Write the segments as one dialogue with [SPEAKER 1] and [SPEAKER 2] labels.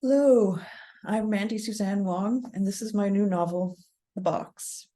[SPEAKER 1] Hello, I'm Mandy-Suzanne Wong, and this is my new novel, The Box.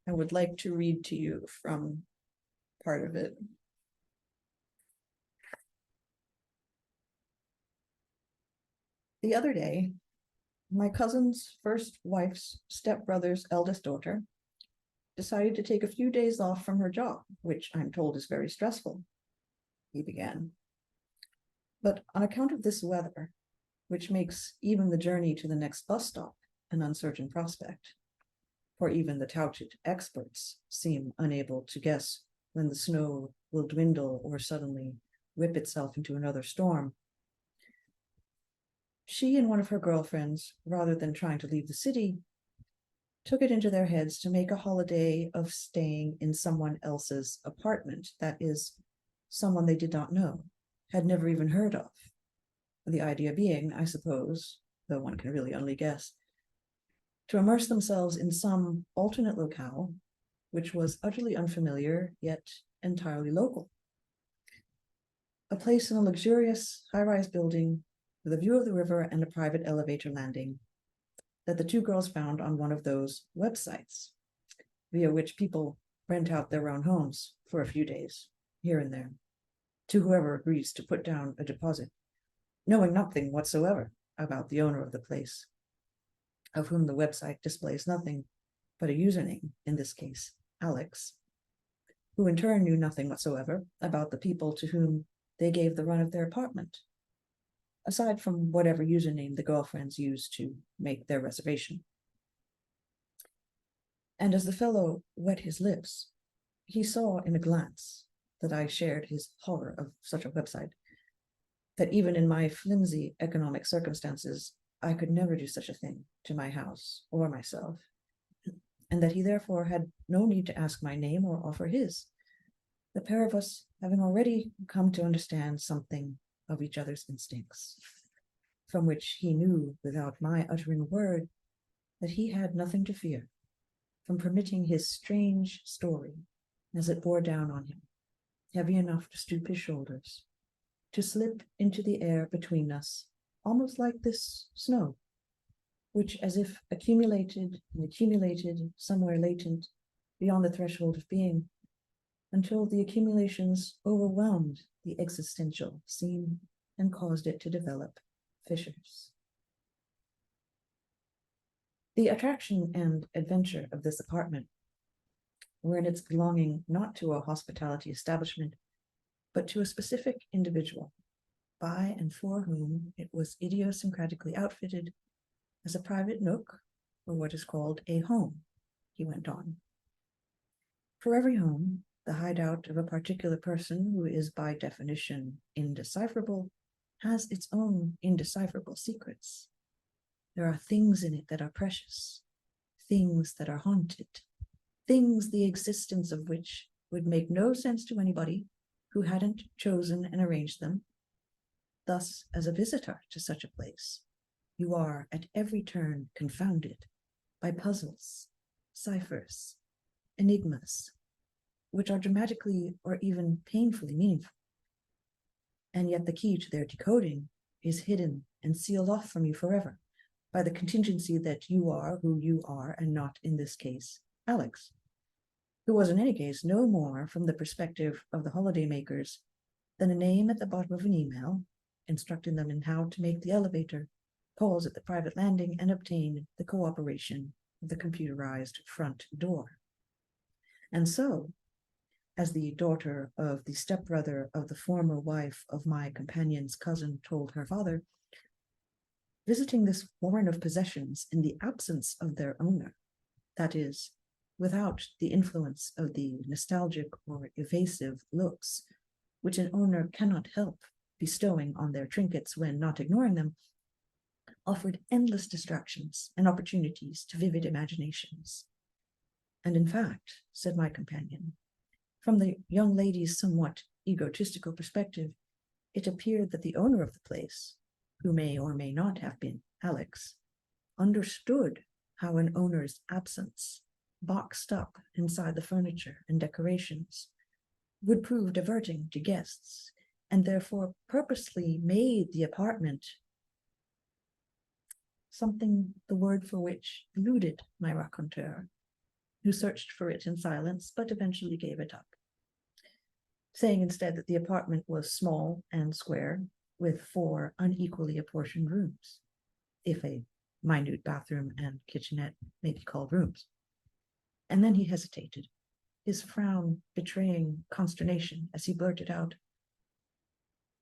[SPEAKER 1] I would like to read to you from part of it. The other day, my cousin's first wife's stepbrother's eldest daughter decided to take a few days off from her job, which I'm told is very stressful, he began. But on account of this weather, which makes even the journey to the next bus stop an uncertain prospect, for even the touted experts seem unable to guess when the snow will dwindle or suddenly whip itself into another storm. She and one of her girlfriends, rather than trying to leave the city, took it into their heads to make a holiday of staying in someone else's apartment, that is, someone they did not know, had never even heard of. The idea being, I suppose, though one can really only guess, to immerse themselves in some alternate locale, which was utterly unfamiliar, yet entirely local. A place in a luxurious high-rise building with a view of the river and a private elevator landing that the two girls found on one of those websites, via which people rent out their own homes for a few days, here and there, to whoever agrees to put down a deposit, knowing nothing whatsoever about the owner of the place, of whom the website displays nothing but a username, in this case, Alex, who in turn knew nothing whatsoever about the people to whom they gave the run of their apartment, aside from whatever username the girlfriends used to make their reservation. And as the fellow wet his lips, he saw in a glance that I shared his horror of such a website, that even in my flimsy economic circumstances, I could never do such a thing to my house or myself, and that he therefore had no need to ask my name or offer his, the pair of us having already come to understand something of each other's instincts, from which he knew, without my uttering a word, that he had nothing to fear from permitting his strange story, as it bore down on him, heavy enough to stoop his shoulders, to slip into the air between us, almost like this snow, which, as if accumulated and accumulated somewhere latent beyond the threshold of being, until the accumulations overwhelmed the existential scene and caused it to develop fissures. The attraction and adventure of this apartment were in its belonging not to a hospitality establishment, but to a specific individual, by and for whom it was idiosyncratically outfitted as a private nook, or what is called a home, he went on. For every home, the hideout of a particular person who is by definition indecipherable has its own indecipherable secrets. There are things in it that are precious, things that are haunted, things the existence of which would make no sense to anybody who hadn't chosen and arranged them. Thus, as a visitor to such a place, you are at every turn confounded by puzzles, ciphers, enigmas, which are dramatically or even painfully meaningful. And yet the key to their decoding is hidden and sealed off from you forever by the contingency that you are who you are, and not, in this case, Alex, who was in any case no more, from the perspective of the holiday makers, than a name at the bottom of an email instructing them in how to make the elevator pause at the private landing and obtain the cooperation of the computerized front door. And so, as the daughter of the stepbrother of the former wife of my companion's cousin told her father, visiting this warren of possessions in the absence of their owner, that is, without the influence of the nostalgic or evasive looks which an owner cannot help bestowing on their trinkets when not ignoring them, offered endless distractions and opportunities to vivid imaginations. And in fact, said my companion, from the young lady's somewhat egotistical perspective, it appeared that the owner of the place, who may or may not have been Alex, understood how an owner's absence, boxed up inside the furniture and decorations, would prove diverting to guests, and therefore purposely made the apartment something the word for which eluded my raconteur, who searched for it in silence, but eventually gave it up, saying instead that the apartment was small and square, with 4 unequally apportioned rooms, if a minute bathroom and kitchenette may be called rooms. And then he hesitated, his frown betraying consternation as he blurted out,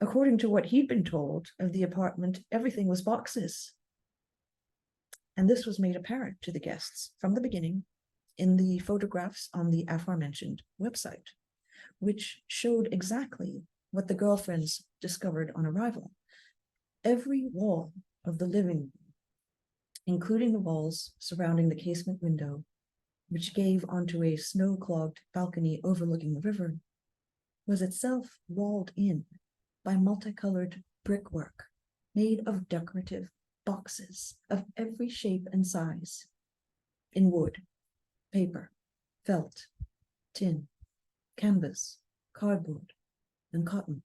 [SPEAKER 1] according to what he'd been told of the apartment, everything was boxes. And this was made apparent to the guests from the beginning in the photographs on the aforementioned website, which showed exactly what the girlfriends discovered on arrival. Every wall of the living room, including the walls surrounding the casement window, which gave onto a snow-clogged balcony overlooking the river, was itself walled in by multicolored brickwork made of decorative boxes of every shape and size, in wood, paper, felt, tin, canvas, cardboard, and cotton.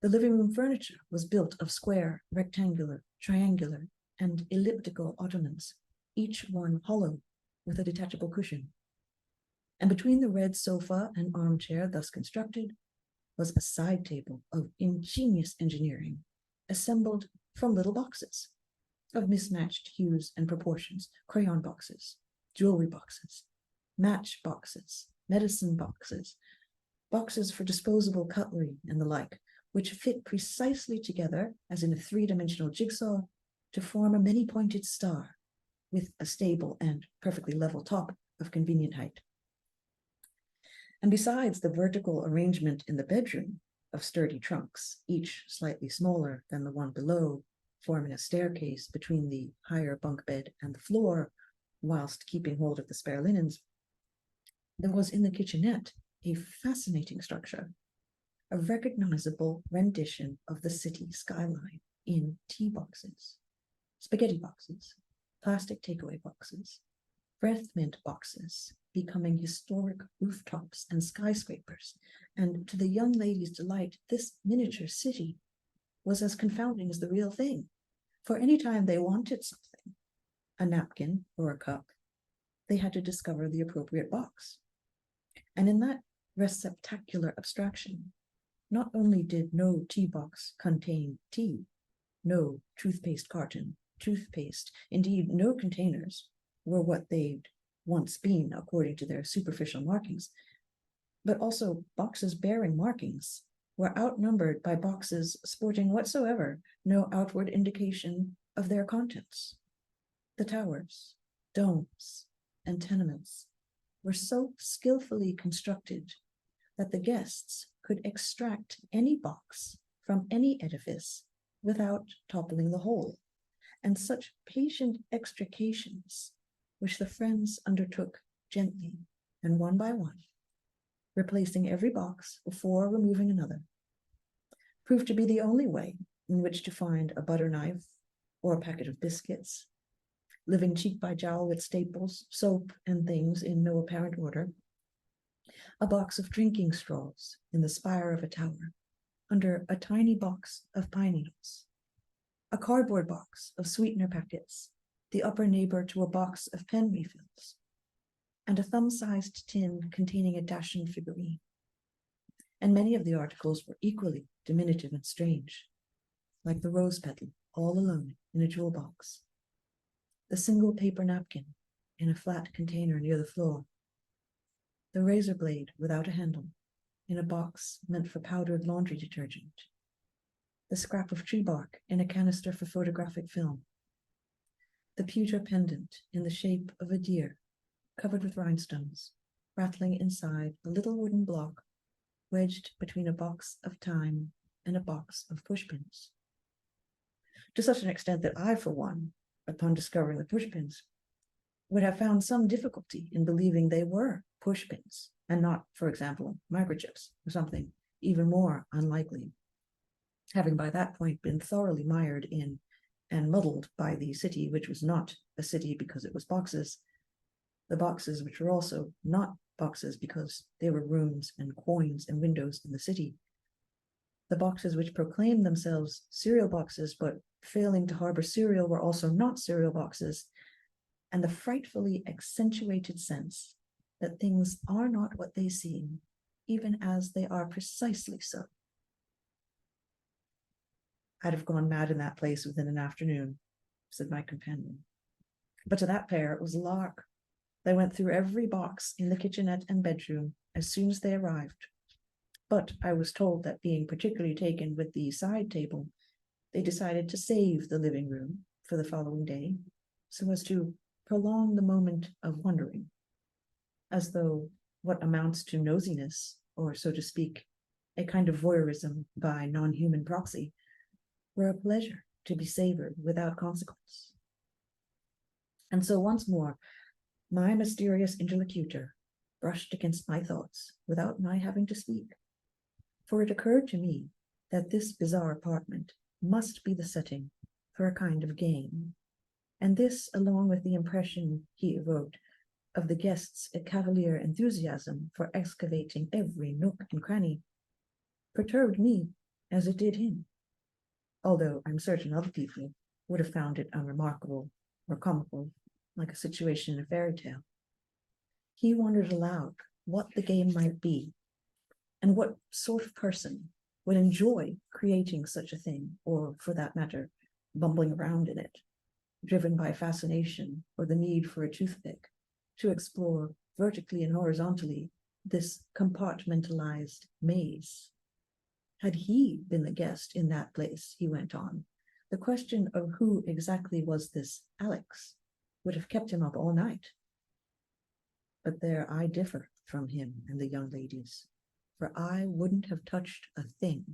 [SPEAKER 1] The living room furniture was built of square, rectangular, triangular, and elliptical ottomans, each one hollow with a detachable cushion. And between the red sofa and armchair thus constructed was a side table of ingenious engineering, assembled from little boxes of mismatched hues and proportions, crayon boxes, jewelry boxes, match boxes, medicine boxes, boxes for disposable cutlery and the like, which fit precisely together as in a 3-dimensional jigsaw to form a many-pointed star with a stable and perfectly level top of convenient height. And besides the vertical arrangement in the bedroom of sturdy trunks, each slightly smaller than the one below, forming a staircase between the higher bunk bed and the floor, whilst keeping hold of the spare linens, there was in the kitchenette a fascinating structure, a recognizable rendition of the city skyline in tea boxes, spaghetti boxes, plastic takeaway boxes, breath mint boxes, becoming historic rooftops and skyscrapers. And to the young lady's delight, this miniature city was as confounding as the real thing. For any time they wanted something, a napkin or a cup, they had to discover the appropriate box. And in that receptacular abstraction, not only did no tea box contain tea, no toothpaste carton, toothpaste, indeed no containers were what they'd once been according to their superficial markings, but also boxes bearing markings were outnumbered by boxes sporting whatsoever no outward indication of their contents. The towers, domes, and tenements were so skillfully constructed that the guests could extract any box from any edifice without toppling the whole, and such patient extrications, which the friends undertook gently and one by one, replacing every box before removing another, proved to be the only way in which to find a butter knife or a packet of biscuits, living cheek by jowl with staples, soap, and things in no apparent order, a box of drinking straws in the spire of a tower, under a tiny box of pine needles, a cardboard box of sweetener packets, the upper neighbor to a box of pen refills, and a thumb-sized tin containing a dachshund figurine. And many of the articles were equally diminutive and strange, like the rose petal all alone in a jewel box, the single paper napkin in a flat container near the floor, the razor blade without a handle in a box meant for powdered laundry detergent, the scrap of tree bark in a canister for photographic film, the pewter pendant in the shape of a deer covered with rhinestones, rattling inside a little wooden block wedged between a box of thyme and a box of pushpins. To such an extent that I, for one, upon discovering the pushpins, would have found some difficulty in believing they were pushpins and not, for example, microchips or something even more unlikely, having by that point been thoroughly mired in and muddled by the city, which was not a city because it was boxes, the boxes which were also not boxes because they were rooms and coins and windows in the city. The boxes which proclaimed themselves cereal boxes, but failing to harbor cereal, were also not cereal boxes, and the frightfully accentuated sense that things are not what they seem, even as they are precisely so. I'd have gone mad in that place within an afternoon, said my companion. But to that pair it was a lark. They went through every box in the kitchenette and bedroom as soon as they arrived. But I was told that, being particularly taken with the side table, they decided to save the living room for the following day, so as to prolong the moment of wondering, as though what amounts to nosiness, or so to speak, a kind of voyeurism by non-human proxy, were a pleasure to be savored without consequence. And so once more, my mysterious interlocutor brushed against my thoughts without my having to speak, for it occurred to me that this bizarre apartment must be the setting for a kind of game, and this, along with the impression he evoked of the guests' cavalier enthusiasm for excavating every nook and cranny, perturbed me as it did him, although I'm certain other people would have found it unremarkable or comical, like a situation in a fairy tale. He wondered aloud what the game might be, and what sort of person would enjoy creating such a thing, or, for that matter, bumbling around in it, driven by fascination or the need for a toothpick, to explore vertically and horizontally this compartmentalized maze. Had he been the guest in that place, he went on, the question of who exactly was this Alex would have kept him up all night. But there I differ from him and the young ladies, for I wouldn't have touched a thing,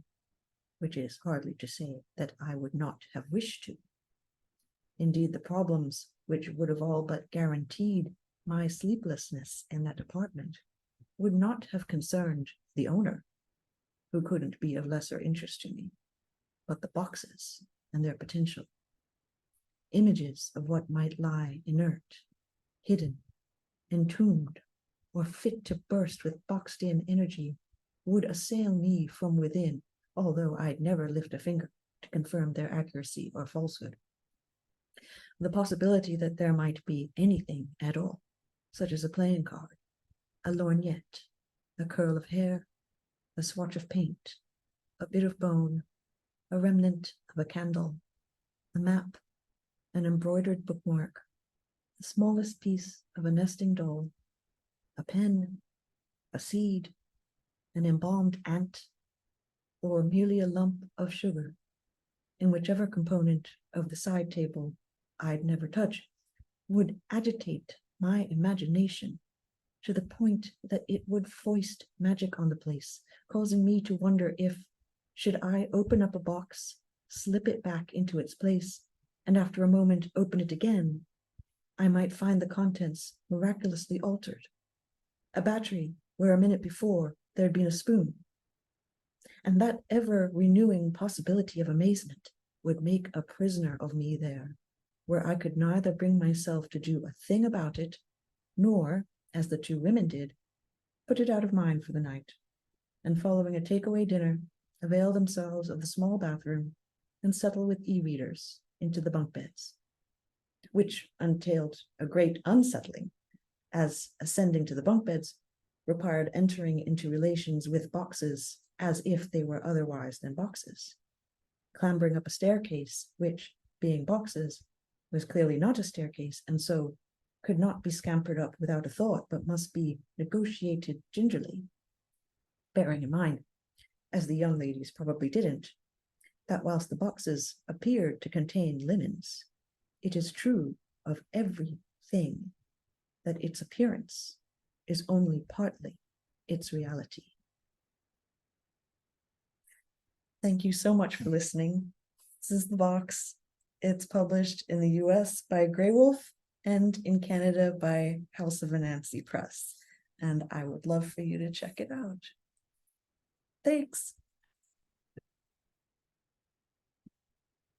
[SPEAKER 1] which is hardly to say that I would not have wished to. Indeed, the problems which would have all but guaranteed my sleeplessness in that apartment would not have concerned the owner, who couldn't be of lesser interest to me, but the boxes and their potential. Images of what might lie inert, hidden, entombed, or fit to burst with boxed-in energy would assail me from within, although I'd never lift a finger to confirm their accuracy or falsehood. The possibility that there might be anything at all, such as a playing card, a lorgnette, a curl of hair, a swatch of paint, a bit of bone, a remnant of a candle, a map, an embroidered bookmark, the smallest piece of a nesting doll, a pen, a seed, an embalmed ant, or merely a lump of sugar, in whichever component of the side table I'd never touch, would agitate my imagination to the point that it would foist magic on the place, causing me to wonder if, should I open up a box, slip it back into its place, and after a moment open it again, I might find the contents miraculously altered. A battery where a minute before there had been a spoon. And that ever-renewing possibility of amazement would make a prisoner of me there, where I could neither bring myself to do a thing about it, nor, as the two women did, put it out of mind for the night, and following a takeaway dinner, avail themselves of the small bathroom and settle with e-readers into the bunk beds, which entailed a great unsettling, as ascending to the bunk beds required entering into relations with boxes as if they were otherwise than boxes, clambering up a staircase which, being boxes, was clearly not a staircase, and so could not be scampered up without a thought, but must be negotiated gingerly, bearing in mind, as the young ladies probably didn't, that whilst the boxes appeared to contain linens, it is true of everything that its appearance is only partly its reality. Thank you so much for listening. This is The Box. It's published in the US by Graywolf and in Canada by House of Anansi Press. And I would love for you to check it out. Thanks.